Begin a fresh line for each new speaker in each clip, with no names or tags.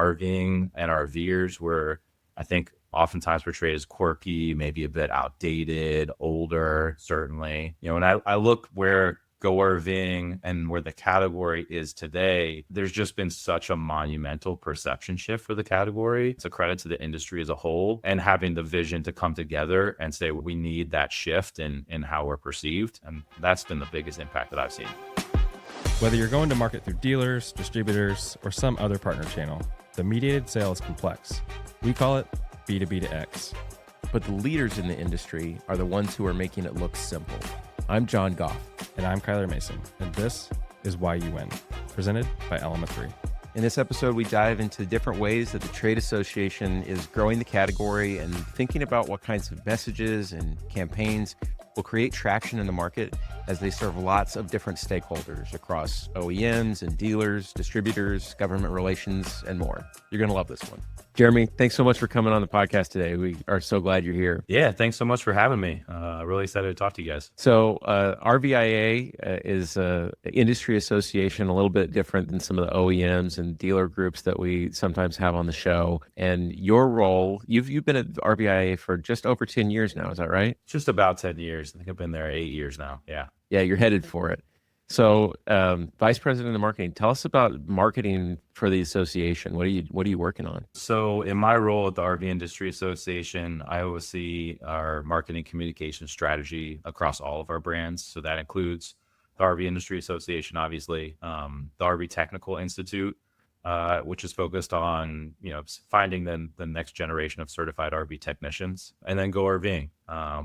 RVing and RVers were, I think, oftentimes portrayed as quirky, maybe a bit outdated, older, certainly. And I look where Go RVing and where the category is today, there's just been such a monumental perception shift for the category. It's a credit to the industry as a whole and having the vision to come together and say we need that shift in how we're perceived. And that's been the biggest impact that I've seen.
Whether you're going to market through dealers, distributors, or some other partner channel, the mediated sale is complex. We call it B2B to X.
But the leaders in the industry are the ones who are making it look simple. I'm John Goff.
And I'm Kyler Mason. And this is Why You Win, presented by Element 3.
In this episode, we dive into different ways that the trade association is growing the category and thinking about what kinds of messages and campaigns will create traction in the market as they serve lots of different stakeholders across OEMs and dealers, distributors, government relations, and more. You're going to love this one. Jeremy, thanks so much for coming on the podcast today. We are so glad you're here.
Yeah, thanks so much for having me. Really excited to talk to you guys.
So RVIA is an industry association, a little bit different than some of the OEMs and dealer groups that we sometimes have on the show. And your role, you've been at RVIA for just over 10 years now, is that right?
Just about 10 years. I think I've been there 8 years now. Yeah.
Yeah, you're headed for it. So, Vice President of Marketing, tell us about marketing for the association. What are you working on?
So, in my role at the RV Industry Association, I oversee our marketing communication strategy across all of our brands. So that includes the RV Industry Association, obviously, the RV Technical Institute, which is focused on finding the next generation of certified RV technicians, and then Go RVing,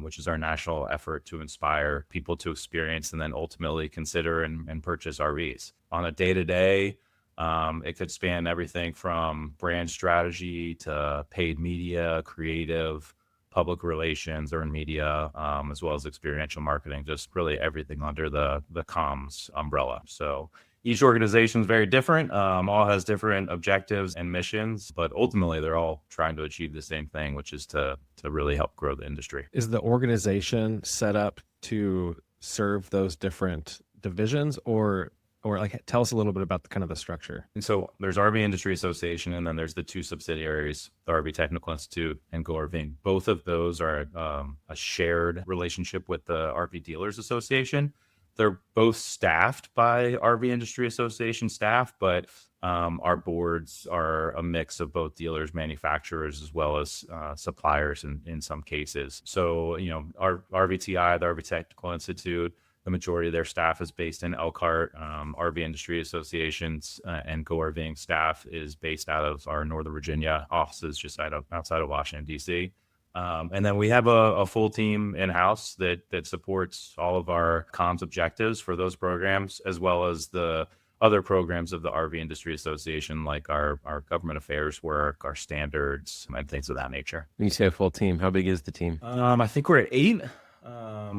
which is our national effort to inspire people to experience and then ultimately consider and purchase RVs. On a day-to-day, it could span everything from brand strategy to paid media, creative, public relations, earned media, as well as experiential marketing, just really everything under the comms umbrella. So each organization is very different, all has different objectives and missions, but ultimately they're all trying to achieve the same thing, which is to really help grow the industry.
Is the organization set up to serve those different divisions, or like tell us a little bit about the structure?
And so there's RV Industry Association, and then there's the two subsidiaries, the RV Technical Institute and Go RVing. Both of those are a shared relationship with the RV Dealers Association. They're both staffed by RV Industry Association staff, but our boards are a mix of both dealers, manufacturers, as well as suppliers in some cases. So, our RVTI, the RV Technical Institute, the majority of their staff is based in Elkhart. RV Industry Associations and Go RVing staff is based out of our Northern Virginia offices just outside of Washington, D.C. And then we have a full team in-house that supports all of our comms objectives for those programs, as well as the other programs of the RV Industry Association, like our government affairs work, our standards, and things of that nature.
When you say a full team, how big is the team?
I think we're at 8.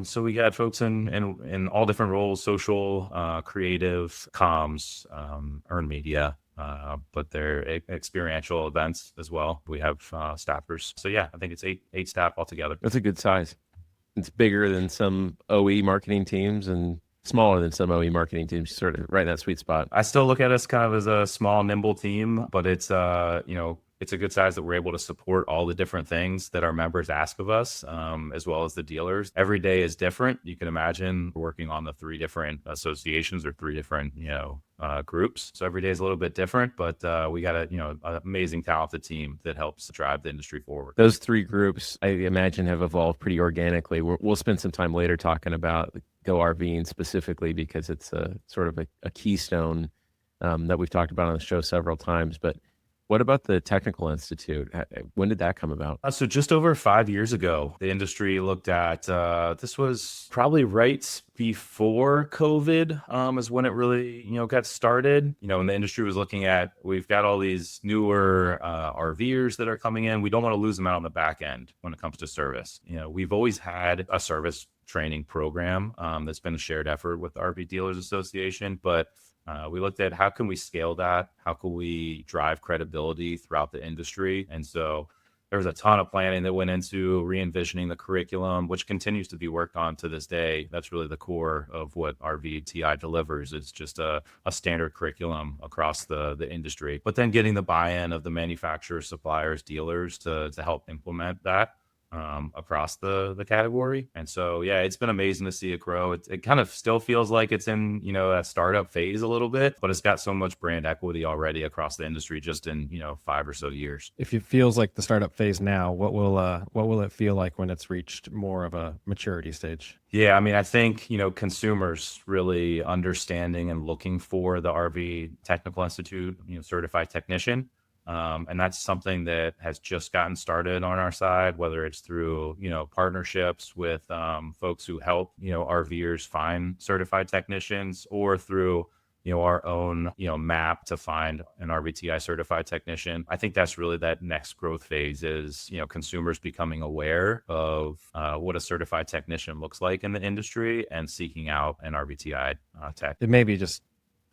So we got folks in all different roles: social, creative, comms, earned media. But they're experiential events as well. We have staffers. So yeah, I think it's eight staff altogether.
That's a good size. It's bigger than some OE marketing teams and smaller than some OE marketing teams, sort of right in that sweet spot.
I still look at us kind of as a small, nimble team, but it's it's a good size that we're able to support all the different things that our members ask of us, as well as the dealers. Every day is different. You can imagine working on the 3 different associations or 3 different, groups. So every day is a little bit different, but we got an amazing, talented team that helps drive the industry forward.
Those 3 groups, I imagine, have evolved pretty organically. We'll spend some time later talking about Go RVing specifically, because it's a sort of a keystone that we've talked about on the show several times. But what about the Technical Institute? When did that come about?
So just over 5 years ago, the industry looked at, this was probably right before COVID, is when it really, got started. And the industry was looking at, we've got all these newer RVers that are coming in. We don't want to lose them out on the back end when it comes to service. We've always had a service training program that's been a shared effort with the RV Dealers Association, but we looked at how can we scale that? How can we drive credibility throughout the industry? And so there was a ton of planning that went into re-envisioning the curriculum, which continues to be worked on to this day. That's really the core of what RVTI delivers. It's just a standard curriculum across the industry. But then getting the buy-in of the manufacturers, suppliers, dealers to help implement that across the category. And so, yeah, it's been amazing to see it grow. It kind of still feels like it's in, a startup phase a little bit, but it's got so much brand equity already across the industry just in, 5 or so years.
If it feels like the startup phase now, what will it feel like when it's reached more of a maturity stage?
Yeah, I mean, I think, consumers really understanding and looking for the RV Technical Institute, certified technician. And that's something that has just gotten started on our side, whether it's through, partnerships with folks who help, RVers find certified technicians, or through, our own, map to find an RVTI certified technician. I think that's really that next growth phase is, consumers becoming aware of what a certified technician looks like in the industry and seeking out an RVTI tech.
It may be just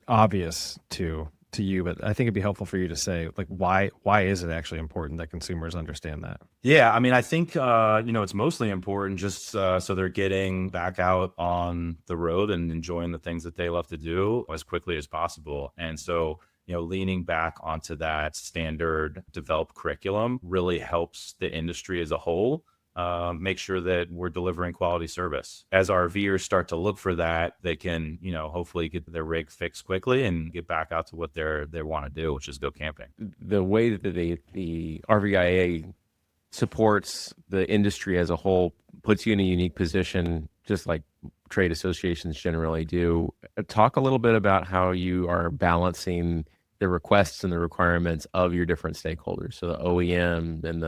obvious to you, but I think it'd be helpful for you to say, like, why is it actually important that consumers understand that?
Yeah, I mean, I think, it's mostly important just so they're getting back out on the road and enjoying the things that they love to do as quickly as possible. And so, leaning back onto that standard developed curriculum really helps the industry as a whole. Make sure that we're delivering quality service. As our RVers start to look for that, they can, hopefully get their rig fixed quickly and get back out to what they want to do, which is go camping.
The way that the RVIA supports the industry as a whole puts you in a unique position, just like trade associations generally do. Talk a little bit about how you are balancing the requests and the requirements of your different stakeholders. So the OEM and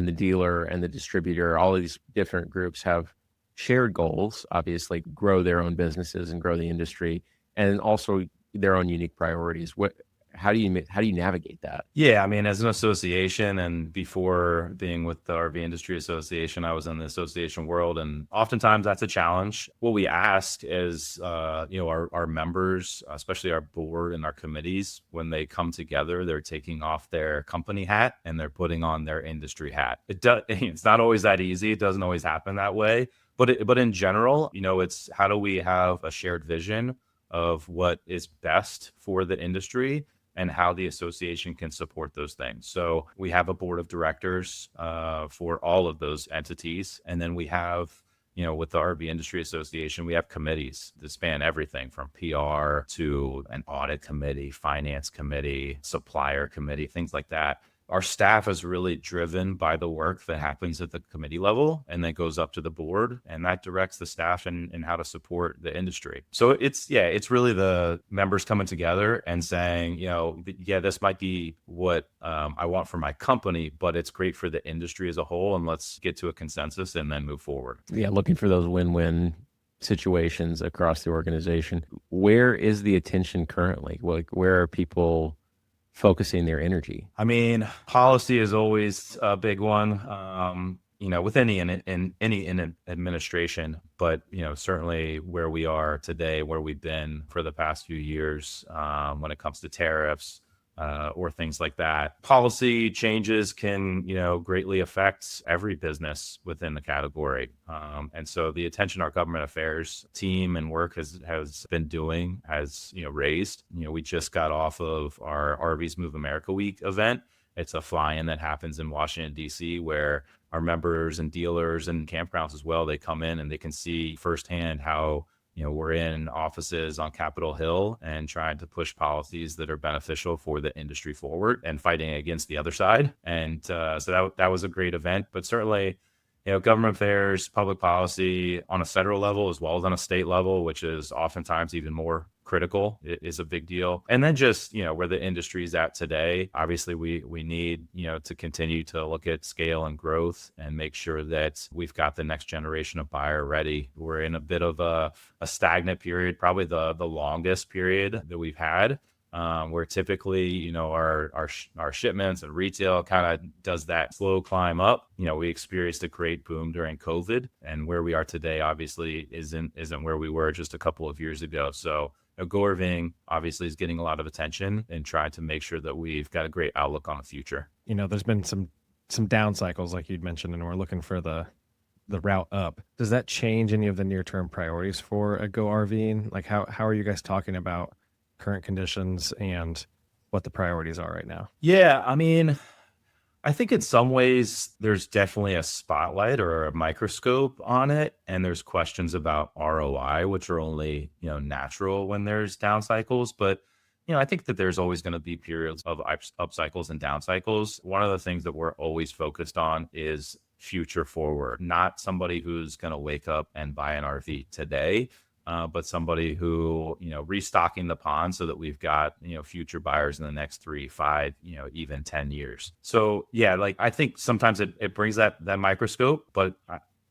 the dealer and the distributor, all of these different groups have shared goals, obviously grow their own businesses and grow the industry, and also their own unique priorities. How do you navigate that?
Yeah, I mean, as an association, and before being with the RV Industry Association, I was in the association world, and oftentimes that's a challenge. What we ask is, our members, especially our board and our committees, when they come together, they're taking off their company hat and they're putting on their industry hat. It's not always that easy. It doesn't always happen that way. But in general, it's how do we have a shared vision of what is best for the industry and how the association can support those things. So we have a board of directors for all of those entities. And then we have, with the RV Industry Association, we have committees that span everything from PR to an audit committee, finance committee, supplier committee, things like that. Our staff is really driven by the work that happens at the committee level and then goes up to the board, and that directs the staff in how to support the industry. So it's really the members coming together and saying, this might be what I want for my company, but it's great for the industry as a whole, and let's get to a consensus and then move forward.
Yeah, looking for those win-win situations across the organization. Where is the attention currently? Like, where are people focusing their energy?
I mean, policy is always a big one, with any administration, but, certainly where we are today, where we've been for the past few years, when it comes to tariffs, or things like that. Policy changes can, greatly affect every business within the category. And so the attention our government affairs team and work has been doing has, raised. We just got off of our RVs Move America Week event. It's a fly-in that happens in Washington, D.C., where our members and dealers and campgrounds as well, they come in and they can see firsthand how we're in offices on Capitol Hill and trying to push policies that are beneficial for the industry forward and fighting against the other side. And so that was a great event. But certainly, government affairs, public policy on a federal level as well as on a state level, which is oftentimes even more critical, is a big deal. And then just, where the industry is at today, obviously we need, to continue to look at scale and growth and make sure that we've got the next generation of buyer ready. We're in a bit of a stagnant period, probably the longest period that we've had. Where typically, our shipments and retail kind of does that slow climb up. We experienced a great boom during COVID, and where we are today obviously isn't where we were just a couple of years ago. So Go RVing obviously is getting a lot of attention and trying to make sure that we've got a great outlook on the future.
There's been some some down cycles, like you'd mentioned, and we're looking for the route up, does that change any of the near term priorities for a Go RVing? Like how are you guys talking about current conditions and what the priorities are right now?
Yeah, I mean, I think in some ways there's definitely a spotlight or a microscope on it, and there's questions about ROI, which are only, natural when there's down cycles. But, I think that there's always going to be periods of up cycles and down cycles. One of the things that we're always focused on is future forward, not somebody who's going to wake up and buy an RV today. But somebody who, restocking the pond so that we've got, future buyers in the next 3, 5, even 10 years. So yeah, like I think sometimes it brings that microscope, but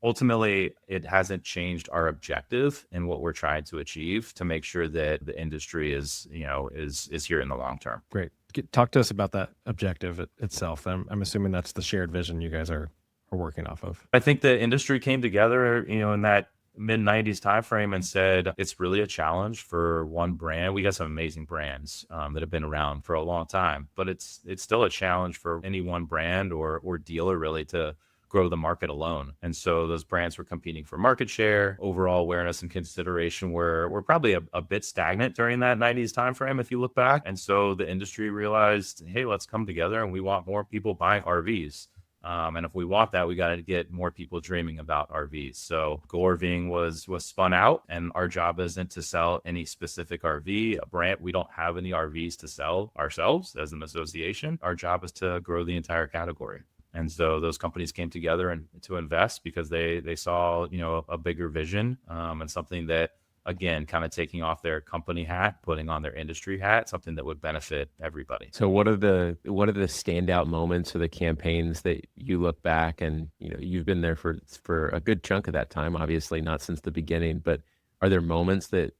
ultimately it hasn't changed our objective and what we're trying to achieve to make sure that the industry is here in the long term.
Great. Talk to us about that objective itself. I'm assuming that's the shared vision you guys are working off of.
I think the industry came together, in that mid 90s timeframe and said it's really a challenge for one brand. We got some amazing brands that have been around for a long time, but it's still a challenge for any one brand or dealer really to grow the market alone. And so those brands were competing for market share, overall awareness and consideration were probably a bit stagnant during that 90s timeframe if you look back. And so the industry realized, hey, let's come together and we want more people buying RVs. And if we want that, we got to get more people dreaming about RVs. So Go RVing was spun out, and our job isn't to sell any specific RV brand. We don't have any RVs to sell ourselves as an association. Our job is to grow the entire category. And so those companies came together and to invest because they saw, a bigger vision and something that, again, kind of taking off their company hat, putting on their industry hat, something that would benefit everybody.
So what are the standout moments or the campaigns that you look back and, you've been there for a good chunk of that time, obviously not since the beginning, but are there moments that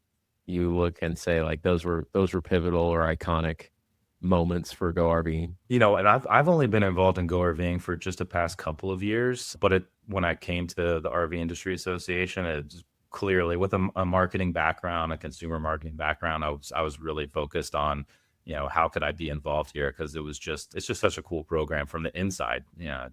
you look and say like those were pivotal or iconic moments for Go RVing?
And I've only been involved in Go RVing for just the past couple of years, but when I came to the RV Industry Association, it's clearly with a marketing background, a consumer marketing background, I was really focused on, how could I be involved here? Because it's just such a cool program from the inside,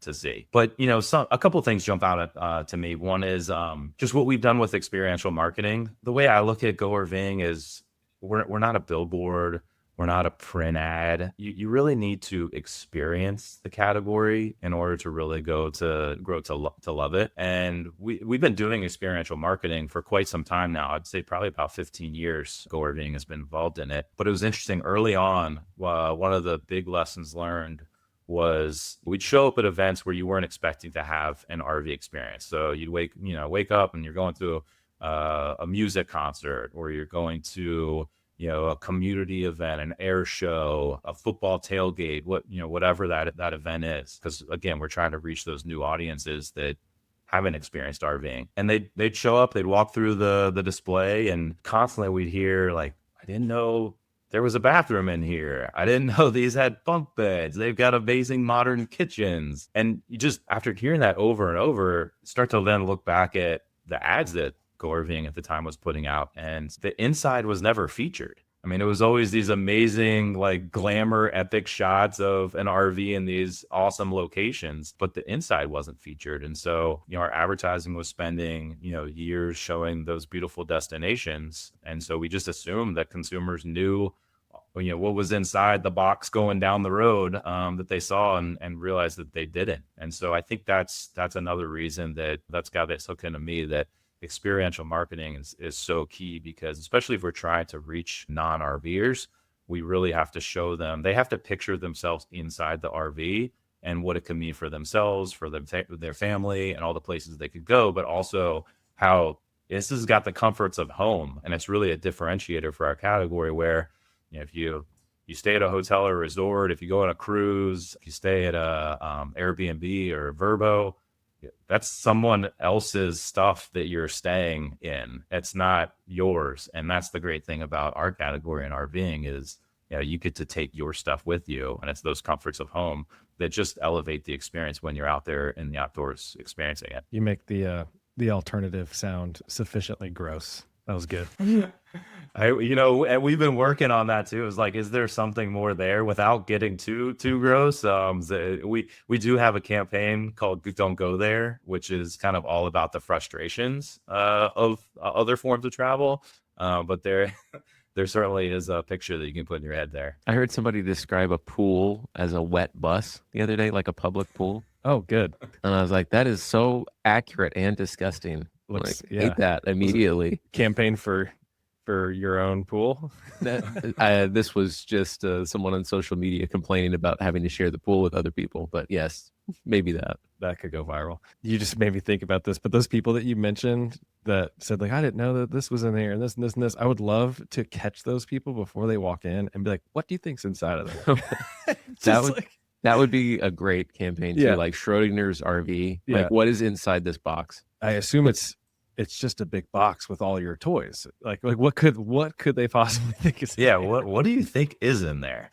to see. But, a couple of things jump out to me. One is just what we've done with experiential marketing. The way I look at Go RVing is we're not a billboard. We're not a print ad. You really need to experience the category in order to really grow to love it. And we've been doing experiential marketing for quite some time now. I'd say probably about 15 years Go RVing has been involved in it. But it was interesting early on. One of the big lessons learned was we'd show up at events where you weren't expecting to have an RV experience. So you'd wake up and you're going to a music concert, or you're going to a community event, an air show, a football tailgate, whatever that event is. Because again, we're trying to reach those new audiences that haven't experienced RVing. And they'd show up, they'd walk through the display, and constantly we'd hear like, I didn't know there was a bathroom in here. I didn't know these had bunk beds. They've got amazing modern kitchens. And you just, after hearing that over and over, start to then look back at the ads that Go RVing at the time was putting out, and the inside was never featured. I mean, it was always these amazing, like glamour, epic shots of an RV in these awesome locations, but the inside wasn't featured. And so, our advertising was spending, years showing those beautiful destinations. And so we just assumed that consumers knew, what was inside the box going down the road that they saw and realized that they didn't. And so I think that's another reason that's got this hook into me, that experiential marketing is so key, because especially if we're trying to reach non-RVers, we really have to show them, they have to picture themselves inside the RV and what it can mean for themselves, for their family, and all the places they could go, but also how this has got the comforts of home. And it's really a differentiator for our category where, if you stay at a hotel or resort, if you go on a cruise, if you stay at a Airbnb or a Vrbo, that's someone else's stuff that you're staying in. It's not yours. And that's the great thing about our category in RVing is, you get to take your stuff with you. And it's those comforts of home that just elevate the experience when you're out there in the outdoors experiencing it.
You make the alternative sound sufficiently gross. That was good.
And we've been working on that too. It's like, is there something more there without getting too gross? We do have a campaign called "Don't Go There," which is kind of all about the frustrations of other forms of travel. But there certainly is a picture that you can put in your head there.
I heard somebody describe a pool as a wet bus the other day, like a public pool.
Oh, good.
And I was like, that is so accurate and disgusting.
Looks,
Like,
yeah.
hate that immediately.
Campaign for your own pool.
This was just someone on social media complaining about having to share the pool with other people. But yes, maybe that.
That could go viral. You just made me think about this, but those people that you mentioned that said like, I didn't know that this was in there and this and this and this. I would love to catch those people before they walk in and be like, what do you think's inside of there?
That would be a great campaign too,
Yeah.
like Schrodinger's RV.
Yeah.
Like, what is inside this box?
I assume it's just a big box with all your toys. Like what could they possibly think is in
Yeah,
there?
what do you think is in there?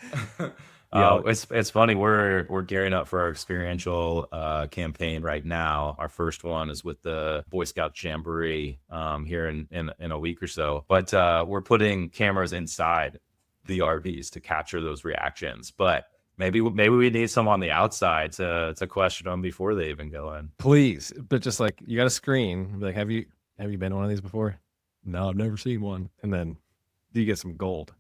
Yeah.
It's funny. We're gearing up for our experiential campaign right now. Our first one is with the Boy Scout Jamboree here in a week or so. But we're putting cameras inside the RVs to capture those reactions. But maybe we need some on the outside to question them before they even go in.
Please, but just like you got a screen. Be like, have you been in one of these before? No, I've never seen one. And then you get some gold.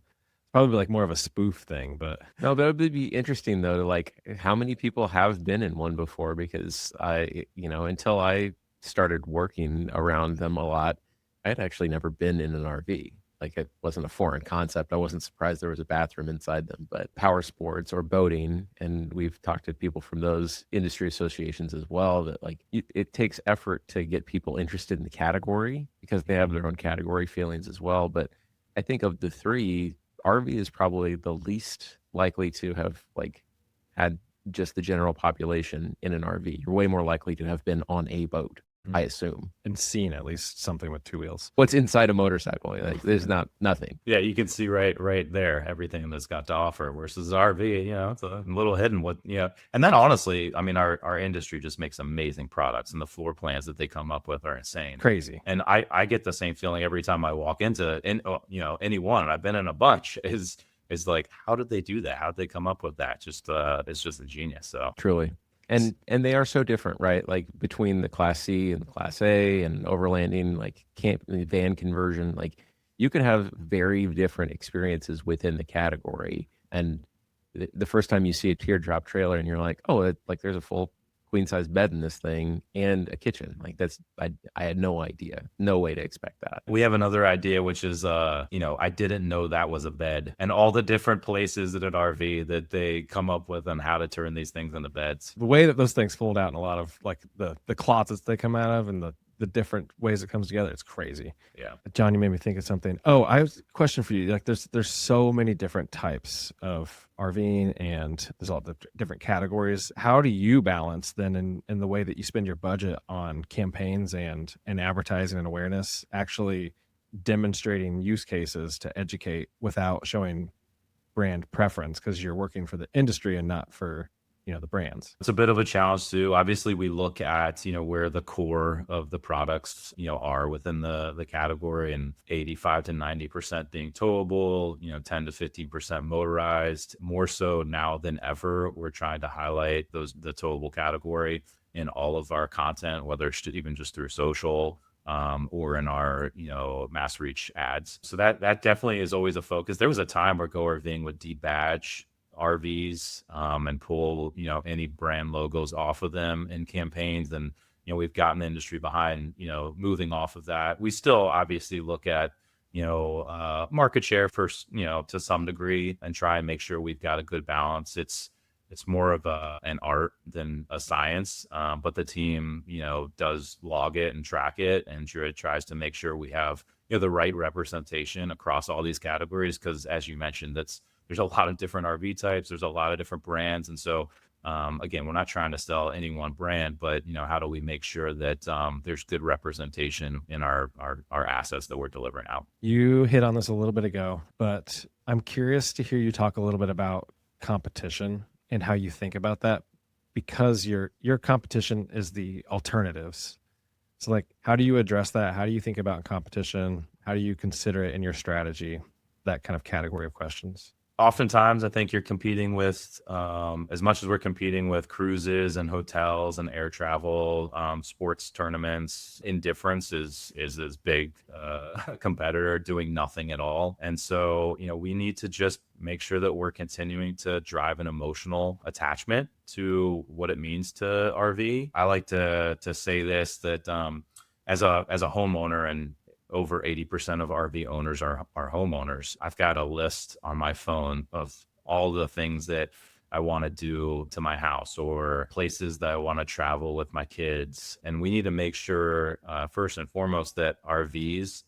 Probably like more of a spoof thing, but
No, that would be interesting though, to like how many people have been in one before, because until I started working around them a lot, I had actually never been in an RV. Like, it wasn't a foreign concept. I wasn't surprised there was a bathroom inside them. But power sports or boating, and we've talked to people from those industry associations as well, that like it takes effort to get people interested in the category because they have their own category feelings as well. But I think of the three, RV is probably the least likely to have like had just the general population in an RV. You're way more likely to have been on a boat, I assume.
and seen at least something with two wheels.
What's inside a motorcycle? Like, there's nothing.
Yeah, you can see right there everything that's got to offer. Versus RV, it's a little hidden. And then honestly, I mean, our industry just makes amazing products, and the floor plans that they come up with are insane.
Crazy.
And I get the same feeling every time I walk into any one. And I've been in a bunch. Is like, how did they do that? How did they come up with that? It's just a genius. So
Truly. And they are so different, right? Like between the Class C and the Class A and overlanding, like van conversion, like you can have very different experiences within the category. And the first time you see a teardrop trailer and you're like, oh, like there's a full queen size bed in this thing and a kitchen. Like I had no idea, no way to expect that.
we have another idea, which is, I didn't know that was a bed, and all the different places in an RV that they come up with on how to turn these things into beds.
The way that those things fold out in a lot of like the closets they come out of and the different ways it comes together, it's crazy.
Yeah.
John, you made me think of something. Oh, I have a question for you. Like there's so many different types of RVing and there's all the different categories. How do you balance then in the way that you spend your budget on campaigns and advertising and awareness, actually demonstrating use cases to educate without showing brand preference because you're working for the industry and not for the brands?
It's a bit of a challenge too. Obviously, we look at where the core of the products are within the category, and 85 to 90% being towable, 10 to 15% motorized. More so now than ever, we're trying to highlight the towable category in all of our content, whether it's even just through social or in our mass reach ads. So that definitely is always a focus. There was a time where Go RVing would debadge RVs and pull any brand logos off of them in campaigns, and we've gotten the industry behind moving off of that. We still obviously look at market share first, to some degree, and try and make sure we've got a good balance. It's more of an art than a science, but the team does log it and track it, and tries to make sure we have the right representation across all these categories, because as you mentioned, there's a lot of different RV types. There's a lot of different brands. And so, again, we're not trying to sell any one brand, but, how do we make sure that there's good representation in our assets that we're delivering out?
You hit on this a little bit ago, but I'm curious to hear you talk a little bit about competition and how you think about that, because your competition is the alternatives. So like, how do you address that? How do you think about competition? How do you consider it in your strategy, that kind of category of questions?
Oftentimes, I think you're competing with, as much as we're competing with cruises and hotels and air travel, sports tournaments, indifference is this big competitor doing nothing at all. And so, we need to just make sure that we're continuing to drive an emotional attachment to what it means to RV. I like to say this, that as a homeowner, and over 80% of RV owners are homeowners. I've got a list on my phone of all the things that I want to do to my house, or places that I want to travel with my kids. And we need to make sure, first and foremost, that RVs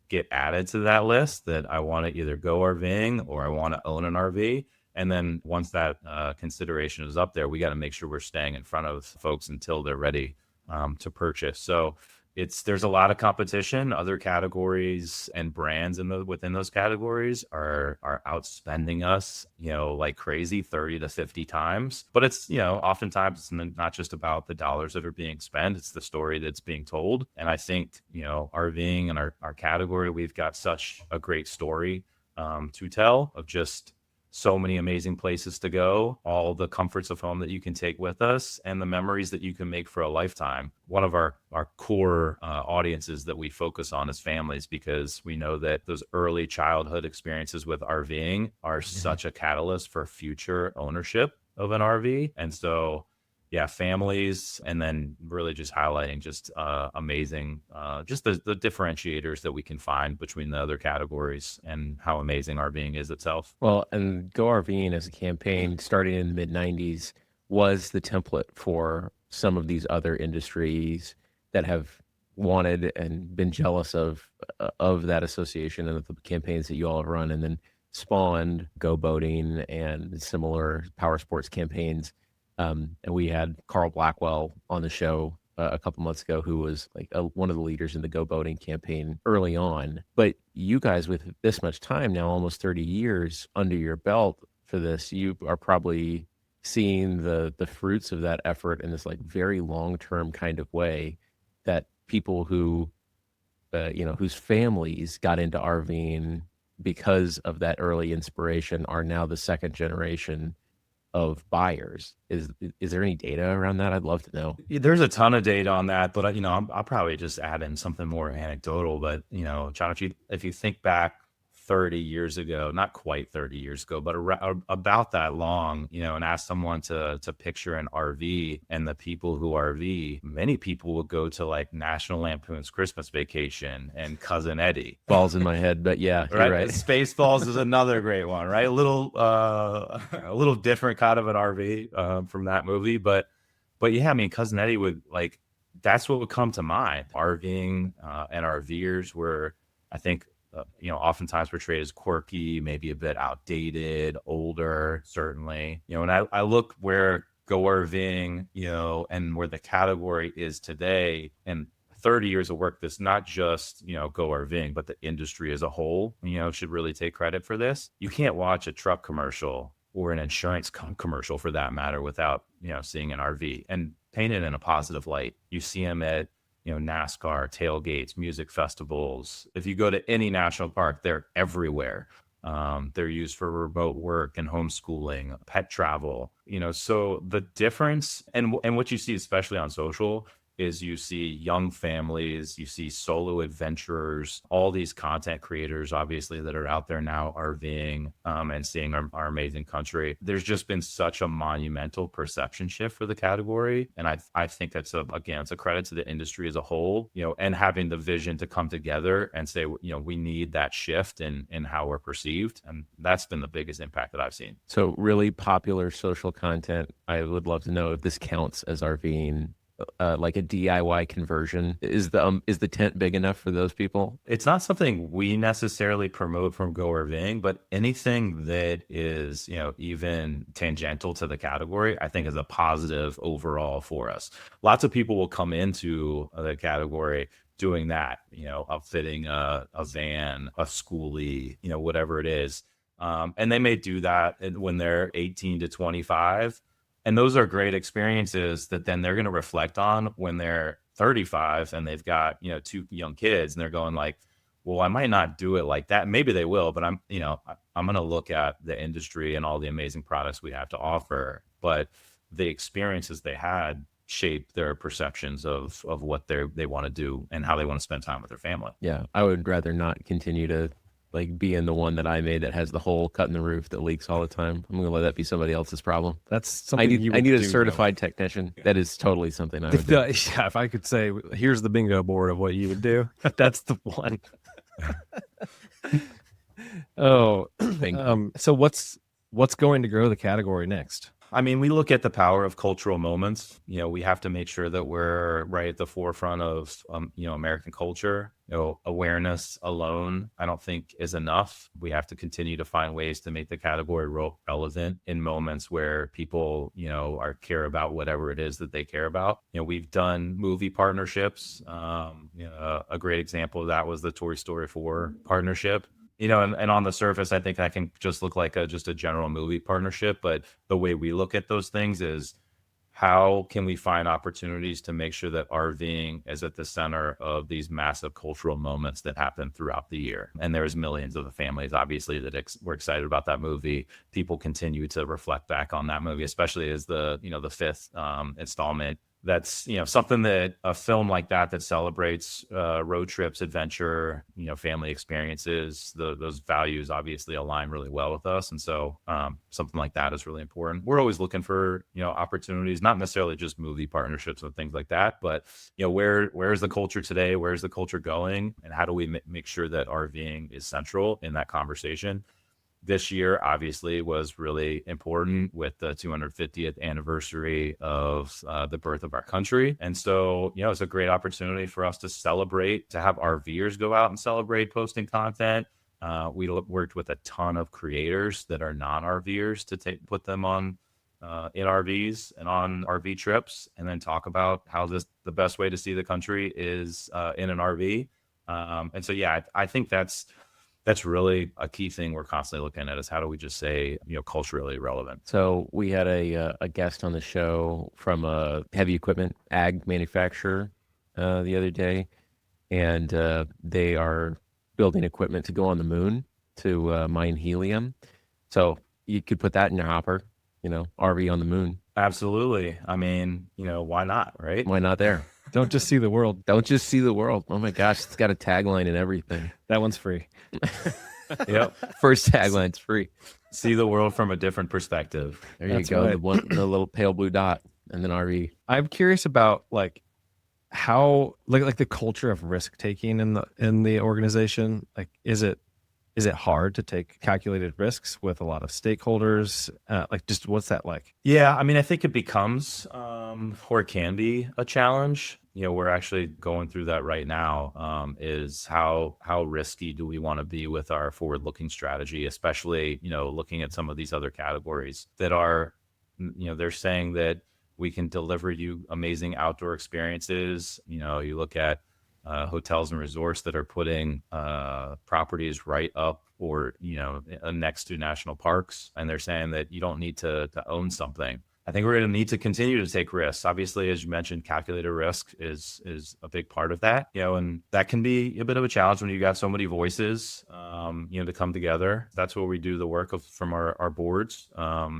get added to that list, that I want to either go RVing or I want to own an RV. And then once that consideration is up there, we got to make sure we're staying in front of folks until they're ready to purchase. So there's a lot of competition. Other categories and brands within those categories are outspending us, like crazy, 30 to 50 times. But it's, oftentimes it's not just about the dollars that are being spent, it's the story that's being told. And I think, RVing and our category, we've got such a great story to tell, of just so many amazing places to go, all the comforts of home that you can take with us, and the memories that you can make for a lifetime. One of our core audiences that we focus on is families, because we know that those early childhood experiences with RVing are such a catalyst for future ownership of an RV. And so, yeah, families, and then really just highlighting just amazing, just the differentiators that we can find between the other categories, and how amazing RVing is itself.
Well, and Go RVing as a campaign starting in the mid 90s was the template for some of these other industries that have wanted and been jealous of that association and of the campaigns that you all have run, and then spawned Go Boating and similar power sports campaigns. And we had Carl Blackwell on the show a couple months ago, who was like one of the leaders in the Go Boating campaign early on. But you guys, with this much time now, almost 30 years under your belt for this, you are probably seeing the fruits of that effort in this like very long-term kind of way, that people who, whose families got into RVing because of that early inspiration are now the second generation of buyers. Is there any data around that? I'd love to know.
There's a ton of data on that, but I'll probably just add in something more anecdotal. But John, if you think back 30 years ago, not quite 30 years ago, but about that long, and ask someone to picture an RV, and the people who RV, many people will go to like National Lampoon's Christmas Vacation and Cousin Eddie.
Balls in my head, but yeah, you're right.
Spaceballs is another great one, right? A little different kind of an RV from that movie, but yeah, I mean, Cousin Eddie would like, that's what would come to mind. RVing and RVers were, I think, oftentimes portrayed as quirky, maybe a bit outdated, older, certainly. And I look where Go RVing, and where the category is today, and 30 years of work, that's not just, Go RVing, but the industry as a whole, should really take credit for this. You can't watch a truck commercial, or an insurance commercial for that matter, without, seeing an RV, and painted in a positive light. You see them at NASCAR tailgates, music festivals. If you go to any national park, they're everywhere. They're used for remote work and homeschooling, pet travel. So the difference, and what you see, especially on social, is you see young families, you see solo adventurers, all these content creators, obviously, that are out there now RVing and seeing our amazing country. There's just been such a monumental perception shift for the category. And I think that's it's a credit to the industry as a whole, and having the vision to come together and say, we need that shift in how we're perceived. And that's been the biggest impact that I've seen.
So really popular social content. I would love to know if this counts as RVing. Like a DIY conversion. Is the tent big enough for those people?
It's not something we necessarily promote from Go RVing, but anything that is, even tangential to the category, I think is a positive overall for us. Lots of people will come into the category doing that, outfitting a van, a schoolie, whatever it is. And they may do that when they're 18 to 25. And those are great experiences that then they're going to reflect on when they're 35 and they've got, two young kids, and they're going like, well, I might not do it like that. Maybe they will, but I'm going to look at the industry and all the amazing products we have to offer. But the experiences they had shape their perceptions of what they want to do and how they want to spend time with their family.
Yeah, I would rather not continue to like be in the one that I made that has the hole cut in the roof that leaks all the time. I'm gonna let that be somebody else's problem.
That's something
I need a certified technician. That is totally something I would do.
Yeah, if I could say, here's the bingo board of what you would do, that's the one. Oh, so what's going to grow the category next?
I mean, we look at the power of cultural moments. We have to make sure that we're right at the forefront of, American culture. Awareness alone, I don't think is enough. We have to continue to find ways to make the category relevant in moments where people, care about whatever it is that they care about. We've done movie partnerships. A great example of that was the Toy Story 4 partnership. And on the surface, I think that can just look like just a general movie partnership. But the way we look at those things is how can we find opportunities to make sure that RVing is at the center of these massive cultural moments that happen throughout the year. And there's millions of the families, obviously, that we're excited about that movie. People continue to reflect back on that movie, especially as the fifth installment. That's something that a film like that celebrates road trips, adventure, family experiences. Those values obviously align really well with us, and so something like that is really important. We're always looking for opportunities, not necessarily just movie partnerships and things like that, but where's the culture today? Where's the culture going? And how do we make sure that RVing is central in that conversation? This year, obviously, was really important with the 250th anniversary of the birth of our country. And so, it's a great opportunity for us to celebrate, to have RVers go out and celebrate posting content. We worked with a ton of creators that are non-RVers to put them on in RVs and on RV trips, and then talk about how the best way to see the country is in an RV. And so, yeah, I think that's really a key thing we're constantly looking at is how do we just say, culturally relevant.
So we had a guest on the show from a heavy equipment ag manufacturer the other day, and they are building equipment to go on the moon to mine helium. So you could put that in your hopper, RV on the moon.
Absolutely. I mean, why not, right?
Why not there?
Don't just see the world.
Don't just see the world. Oh my gosh, it's got a tagline and everything.
That one's free.
Yep.
First tagline's free.
See the world from a different perspective.
There you
That's
go.
right.
The little pale blue dot, and then RV.
I'm curious about how like the culture of risk taking in the organization. Like, is it hard to take calculated risks with a lot of stakeholders? Just what's that like?
Yeah, I mean, I think it becomes or it can be a challenge. We're actually going through that right now. Is how risky do we want to be with our forward-looking strategy, especially looking at some of these other categories that are, they're saying that we can deliver you amazing outdoor experiences. You look at hotels and resorts that are putting properties right up or next to national parks, and they're saying that you don't need to own something. I think we're going to need to continue to take risks. Obviously, as you mentioned, calculated risk is a big part of that. And that can be a bit of a challenge when you got so many voices, to come together. That's where we do the work from our boards.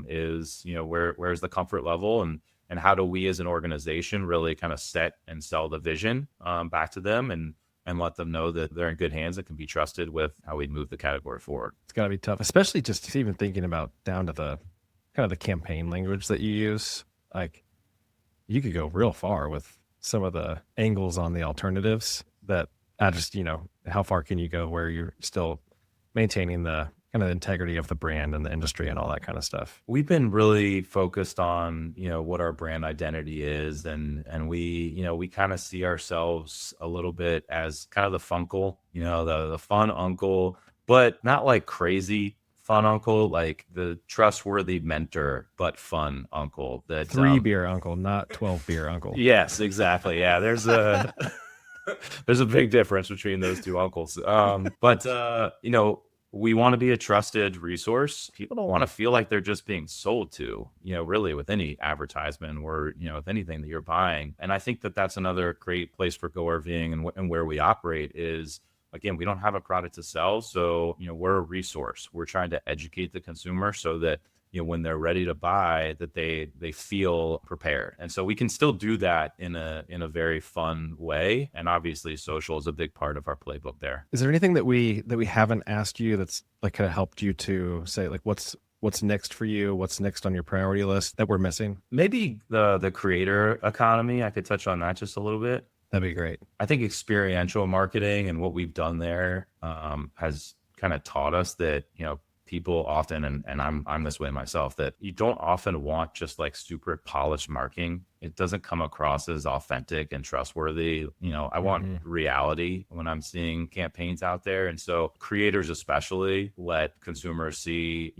Is where's the comfort level and how do we as an organization really kind of set and sell the vision back to them and let them know that they're in good hands and can be trusted with how we move the category forward.
It's got to be tough, especially just even thinking about down to the kind of the campaign language that you use. Like, you could go real far with some of the angles on the alternatives that I just, how far can you go where you're still maintaining the kind of integrity of the brand and the industry and all that kind of stuff.
We've been really focused on, what our brand identity is. And we kind of see ourselves a little bit as kind of the funkle, the fun uncle, but not like crazy fun uncle, like the trustworthy mentor, but fun uncle. That
3 beer uncle, not 12 beer uncle.
Yes, exactly. Yeah, there's a big difference between those two uncles. But we want to be a trusted resource. People don't want to feel like they're just being sold to, really with any advertisement or, with anything that you're buying. And I think that that's another great place for Go RVing and where we operate is again, we don't have a product to sell. So, we're a resource. We're trying to educate the consumer so that, when they're ready to buy, that they feel prepared. And so we can still do that in a very fun way. And obviously social is a big part of our playbook there.
Is there anything that we haven't asked you that's like kind of helped you to say like what's next for you? What's next on your priority list that we're missing?
Maybe the creator economy, I could touch on that just a little bit.
That'd be great.
I think experiential marketing and what we've done there has kind of taught us that, people often, and I'm this way myself, that you don't often want just like super polished marketing. It doesn't come across as authentic and trustworthy. I want reality when I'm seeing campaigns out there. And so creators especially let consumers see,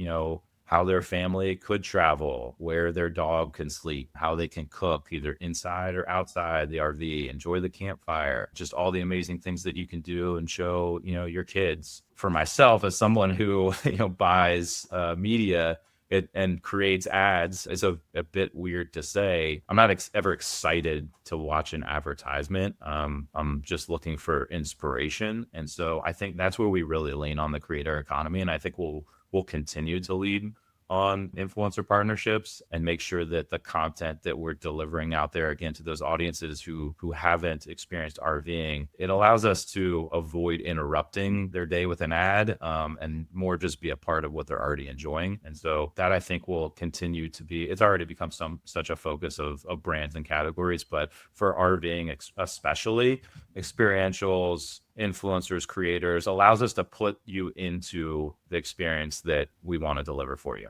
how their family could travel, where their dog can sleep, how they can cook either inside or outside the RV, enjoy the campfire, just all the amazing things that you can do and show, your kids. For myself, as someone who, buys media and creates ads, it's a bit weird to say. I'm not ever excited to watch an advertisement. I'm just looking for inspiration. And so I think that's where we really lean on the creator economy. And I think we'll continue to lead on influencer partnerships and make sure that the content that we're delivering out there, again, to those audiences who haven't experienced RVing, it allows us to avoid interrupting their day with an ad and more just be a part of what they're already enjoying. And so that I think will continue to be, it's already become such a focus of brands and categories, but for RVing especially, experientials, influencers, creators allows us to put you into the experience that we want to deliver for you.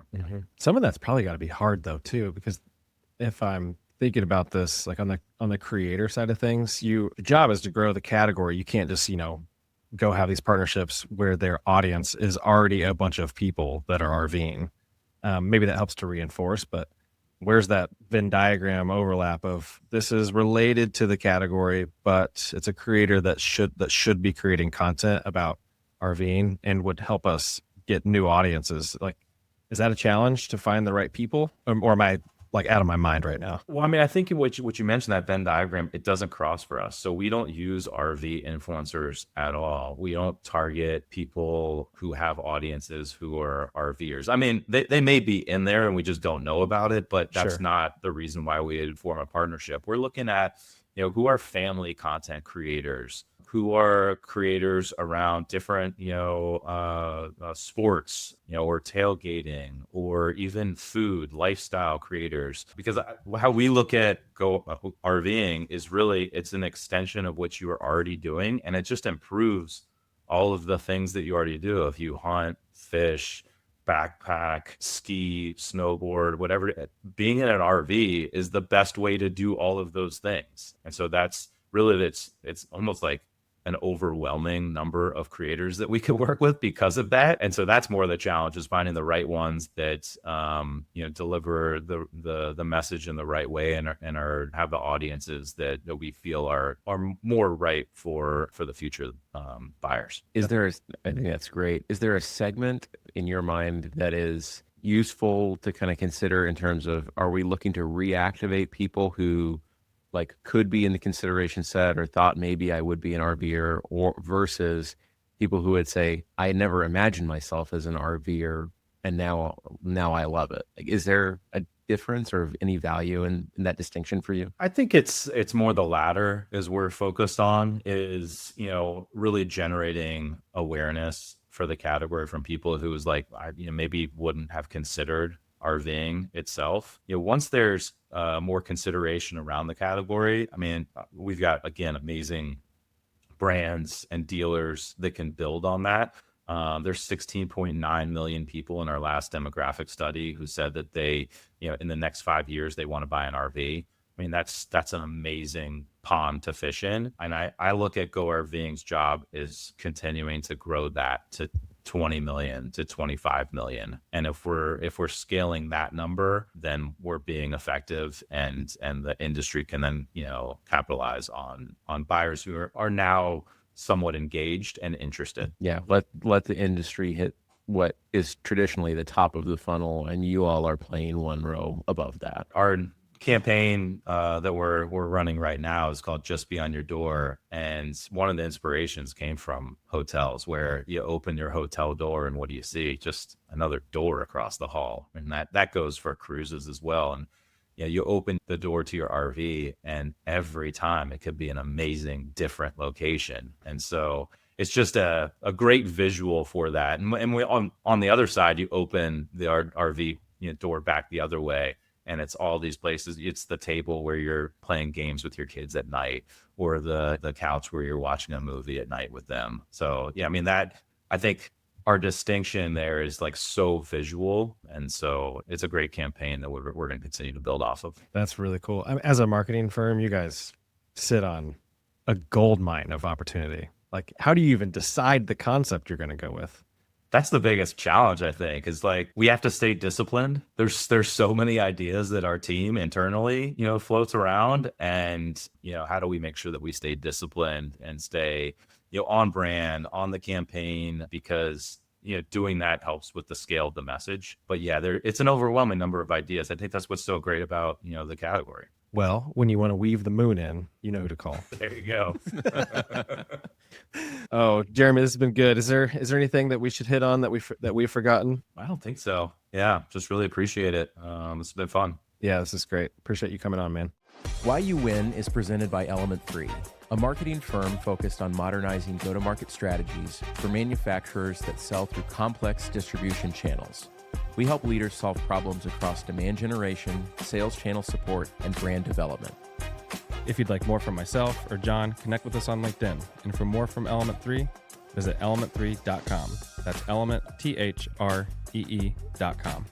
Some of that's probably got to be hard though too, because if I'm thinking about this, like on the creator side of things, the job is to grow the category. You can't just, go have these partnerships where their audience is already a bunch of people that are RVing. Maybe that helps to reinforce, but where's that Venn diagram overlap of this is related to the category, but it's a creator that should be creating content about RVing and would help us get new audiences? Like, is that a challenge to find the right people, or am I like out of my mind right now?
Well, I mean, I think what you mentioned, that Venn diagram, it doesn't cross for us. So we don't use RV influencers at all. We don't target people who have audiences who are RVers. I mean, they may be in there and we just don't know about it, but that's not the reason why we would form a partnership. We're looking at, who are family content creators, who are creators around different, sports, or tailgating, or even food, lifestyle creators. Because how we look at Go RVing is really, it's an extension of what you are already doing. And it just improves all of the things that you already do. If you hunt, fish, backpack, ski, snowboard, whatever, being in an RV is the best way to do all of those things. And so that's really, it's almost like an overwhelming number of creators that we could work with because of that. And so that's more the challenge, is finding the right ones that, deliver the message in the right way and have the audiences that we feel are more right for the future buyers.
I think that's great. Is there a segment in your mind that is useful to kind of consider in terms of, are we looking to reactivate people who like could be in the consideration set or thought maybe I would be an RVer, or versus people who would say, I never imagined myself as an RVer and now I love it? Like, is there a difference or any value in that distinction for you?
I think it's more the latter is we're focused on, is, really generating awareness for the category from people who was like, maybe wouldn't have considered RVing itself. Once there's more consideration around the category, I mean, we've got, again, amazing brands and dealers that can build on that. There's 16.9 million people in our last demographic study who said that they, in the next 5 years, they want to buy an RV. I mean, that's an amazing pond to fish in. And I look at Go RVing's job is continuing to grow that to 20 million to 25 million. And if we're scaling that number, then we're being effective, and the industry can then, capitalize on buyers who are now somewhat engaged and interested.
Yeah. Let the industry hit what is traditionally the top of the funnel, and you all are playing one row above that.
Our campaign that we're running right now is called Just Beyond Your Door, and one of the inspirations came from hotels, where you open your hotel door and what do you see? Just another door across the hall, and that goes for cruises as well. And you open the door to your RV, and every time it could be an amazing, different location. And so it's just a great visual for that. And we, on the other side, you open the RV door back the other way, and it's all these places. It's the table where you're playing games with your kids at night, or the couch where you're watching a movie at night with them. So yeah, I mean, that, I think our distinction there is like so visual. And so it's a great campaign that we're going to continue to build off of.
That's really cool. I mean, as a marketing firm, you guys sit on a gold mine of opportunity. Like, how do you even decide the concept you're going to go with?
That's the biggest challenge, I think, is like, we have to stay disciplined. There's so many ideas that our team internally, floats around, and, how do we make sure that we stay disciplined and stay, on brand, on the campaign, because, doing that helps with the scale of the message. But yeah, it's an overwhelming number of ideas. I think that's what's so great about, the category.
Well, when you want to weave the moon in, you know who to call.
There you go.
Oh, Jeremy, this has been good. Is there anything that we should hit on that we've forgotten?
I don't think so. Yeah, just really appreciate it. It's been fun.
Yeah, this is great. Appreciate you coming on, man.
Why You Win is presented by Element 3, a marketing firm focused on modernizing go-to-market strategies for manufacturers that sell through complex distribution channels. We help leaders solve problems across demand generation, sales channel support, and brand development.
If you'd like more from myself or John, connect with us on LinkedIn. And for more from Element 3, visit element3.com. That's elementthree.com.